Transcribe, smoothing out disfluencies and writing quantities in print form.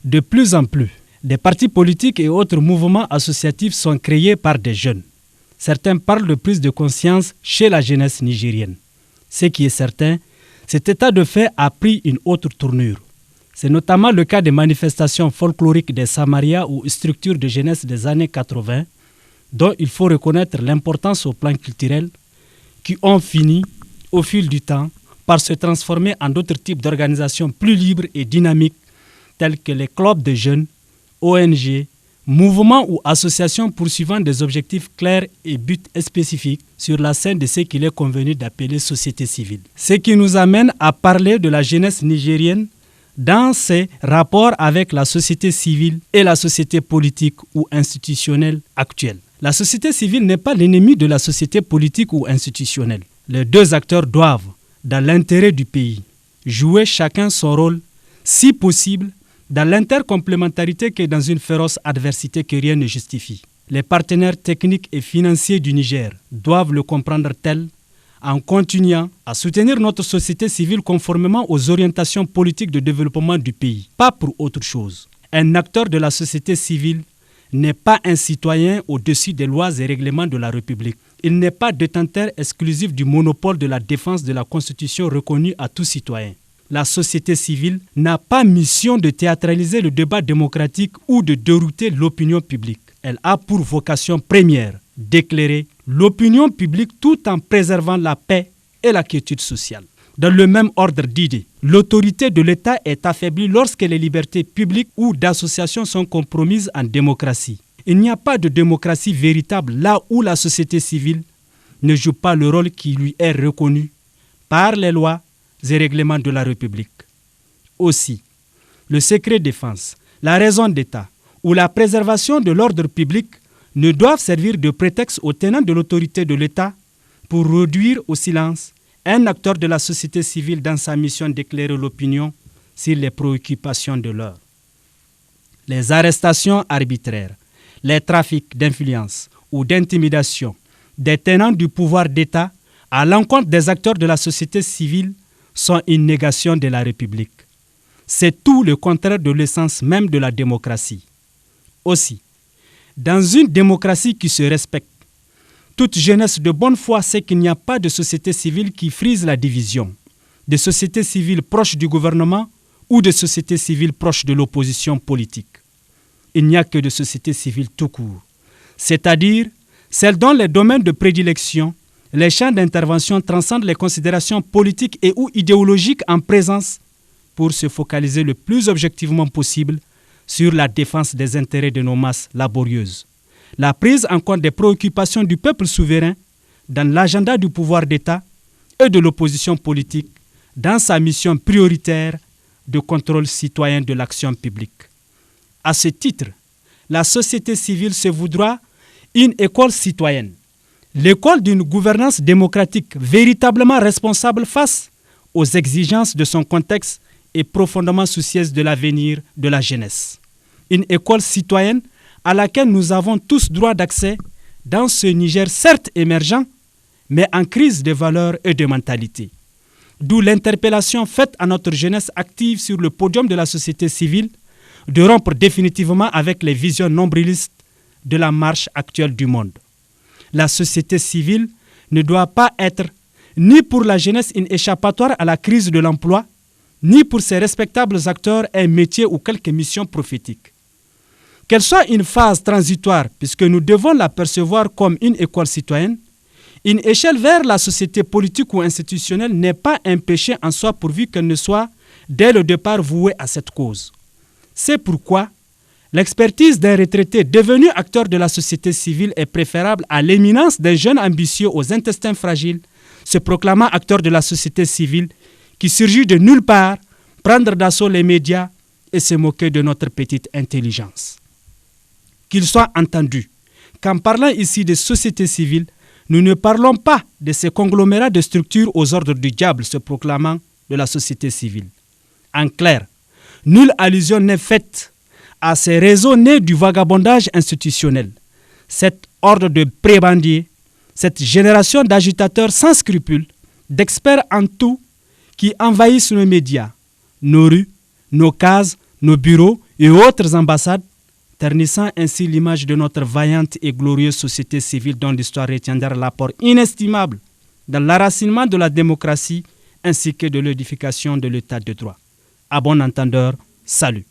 De plus en plus, des partis politiques et autres mouvements associatifs sont créés par des jeunes. Certains parlent de prise de conscience chez la jeunesse nigérienne. Ce qui est certain, cet état de fait a pris une autre tournure. C'est notamment le cas des manifestations folkloriques des Samaria ou structures de jeunesse des années 80, dont il faut reconnaître l'importance au plan culturel, qui ont fini, au fil du temps, par se transformer en d'autres types d'organisations plus libres et dynamiques, telles que les clubs de jeunes, ONG, mouvements ou associations poursuivant des objectifs clairs et buts spécifiques sur la scène de ce qu'il est convenu d'appeler société civile. Ce qui nous amène à parler de la jeunesse nigérienne dans ses rapports avec la société civile et la société politique ou institutionnelle actuelle. La société civile n'est pas l'ennemi de la société politique ou institutionnelle. Les deux acteurs doivent, dans l'intérêt du pays, jouer chacun son rôle, si possible, dans l'intercomplémentarité que dans une féroce adversité que rien ne justifie. Les partenaires techniques et financiers du Niger doivent le comprendre tel, en continuant à soutenir notre société civile conformément aux orientations politiques de développement du pays, pas pour autre chose. Un acteur de la société civile n'est pas un citoyen au-dessus des lois et règlements de la République. Il n'est pas détenteur exclusif du monopole de la défense de la Constitution reconnue à tout citoyen. La société civile n'a pas mission de théâtraliser le débat démocratique ou de dérouter l'opinion publique. Elle a pour vocation première d'éclairer l'opinion publique tout en préservant la paix et la quiétude sociale. Dans le même ordre d'idées, l'autorité de l'État est affaiblie lorsque les libertés publiques ou d'association sont compromises en démocratie. Il n'y a pas de démocratie véritable là où la société civile ne joue pas le rôle qui lui est reconnu par les lois et règlements de la République. Aussi, le secret défense, la raison d'État ou la préservation de l'ordre public ne doivent servir de prétexte aux tenants de l'autorité de l'État pour réduire au silence un acteur de la société civile dans sa mission d'éclairer l'opinion sur les préoccupations de l'heure. Les arrestations arbitraires, les trafics d'influence ou d'intimidation des tenants du pouvoir d'État à l'encontre des acteurs de la société civile sont une négation de la République. C'est tout le contraire de l'essence même de la démocratie. Aussi, dans une démocratie qui se respecte, toute jeunesse de bonne foi sait qu'il n'y a pas de société civile qui frise la division, de société civile proche du gouvernement ou de société civile proche de l'opposition politique. Il n'y a que de société civile tout court, c'est-à-dire celle dont les domaines de prédilection, les champs d'intervention transcendent les considérations politiques et ou idéologiques en présence pour se focaliser le plus objectivement possible sur la défense des intérêts de nos masses laborieuses. La prise en compte des préoccupations du peuple souverain dans l'agenda du pouvoir d'État et de l'opposition politique dans sa mission prioritaire de contrôle citoyen de l'action publique. À ce titre, la société civile se voudra une école citoyenne, l'école d'une gouvernance démocratique véritablement responsable face aux exigences de son contexte et profondément soucieuse de l'avenir de la jeunesse. Une école citoyenne à laquelle nous avons tous droit d'accès dans ce Niger certes émergent, mais en crise de valeurs et de mentalité. D'où l'interpellation faite à notre jeunesse active sur le podium de la société civile de rompre définitivement avec les visions nombrilistes de la marche actuelle du monde. La société civile ne doit pas être ni pour la jeunesse une échappatoire à la crise de l'emploi, ni pour ses respectables acteurs un métier ou quelque mission prophétique. Qu'elle soit une phase transitoire, puisque nous devons la percevoir comme une école citoyenne, une échelle vers la société politique ou institutionnelle n'est pas un péché en soi pourvu qu'elle ne soit dès le départ vouée à cette cause. C'est pourquoi l'expertise d'un retraité devenu acteur de la société civile est préférable à l'éminence d'un jeune ambitieux aux intestins fragiles, se proclamant acteur de la société civile qui surgit de nulle part, prendre d'assaut les médias et se moquer de notre petite intelligence. Qu'il soit entendu qu'en parlant ici de société civile, nous ne parlons pas de ces conglomérats de structures aux ordres du diable se proclamant de la société civile. En clair, nulle allusion n'est faite à ces réseaux nés du vagabondage institutionnel, cet ordre de prébendiers, cette génération d'agitateurs sans scrupules, d'experts en tout qui envahissent nos médias, nos rues, nos cases, nos bureaux et autres ambassades, ternissant ainsi l'image de notre vaillante et glorieuse société civile dont l'histoire retiendra l'apport inestimable dans l'enracinement de la démocratie ainsi que de l'édification de l'état de droit. À bon entendeur, salut.